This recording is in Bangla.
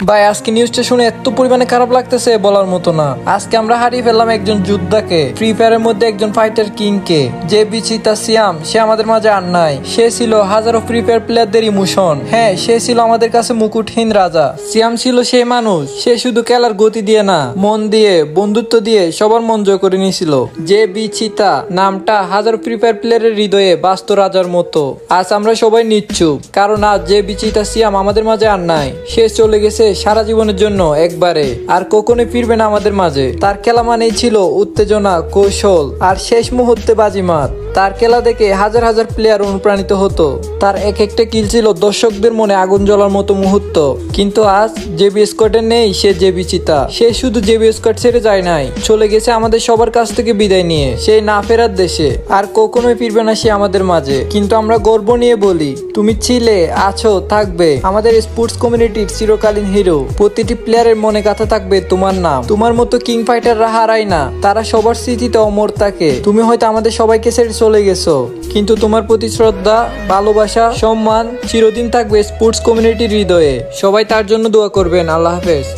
ভাই আজকে নিউজটা শুনে এত পরিমাণে খারাপ লাগতেছে বলার মতো না। আজকে আমরা হারিয়ে ফেললাম একজন যোদ্ধাকে, ফ্রি ফায়ারের মধ্যে একজন ফাইটার কিং কে। যে বিচিতা সিয়াম সে আমাদের মাঝে আর নাই। সে ছিল হাজারো ফ্রি ফায়ার প্লেয়ারদের ইমোশন। হ্যাঁ, সে ছিল আমাদের কাছে মুকুটহীন রাজা। সিয়াম ছিল সেই মানুষ, সে শুধু খেলার গতি দিয়ে না, মন দিয়ে, বন্ধুত্ব দিয়ে সবার মন জয় করে নিয়েছিল। যে বিচিতা নামটা হাজারো ফ্রি ফায়ার প্লেয়ারের হৃদয়ে বাস্ত রাজার মতো। আজ আমরা সবাই নিচ্ছুক, কারণ আজ যে বিচিতা সিয়াম আমাদের মাঝে আর নাই। সে চলে গেছে সারা জীবনের জন্য একবারে, আর কখনোই ফিরবে না আমাদের মাঝে। তার খেলা মানেই ছিল উত্তেজনা, কৌশল আর শেষ মুহূর্তে বাজিমাত। তার খেলা দেখে হাজার হাজার প্লেয়ার অনুপ্রাণিত হতো। তার এক একটা কিল ছিল দর্শকদের মনে আগুন জ্বলার মতো মুহূর্ত। কিন্তু আজ জেবি স্কোয়াডে নেই সে জেবি চিতা। সে শুধু জেবি স্কোয়াড ছেড়ে যায় নাই, চলে গেছে আমাদের সবার কাছ থেকে বিদায় নিয়ে সেই না ফেরার দেশে। আর কখনোই ফিরবে না সে আমাদের মাঝে। কিন্তু আমরা গর্ব নিয়ে বলি, তুমি ছিলে, আছো, থাকবে আমাদের স্পোর্টস কমিউনিটির চিরকালীন হিরো। প্রতিটি প্লেয়ারের মনে গাথা থাকবে তোমার নাম। তোমার মতো কিং ফাইটাররা হারায় না, তারা সবার স্মৃতিতে অমর থাকে। তুমি হয়তো আমাদের সবাইকে ছেড়ে চলে গেছো, কিন্তু তোমার প্রতি শ্রদ্ধা, ভালোবাসা, সম্মান চিরদিন থাকবে স্পোর্টস কমিউনিটির হৃদয়ে। সবাই তার জন্য দোয়া করবেন। আল্লাহ হাফেজ।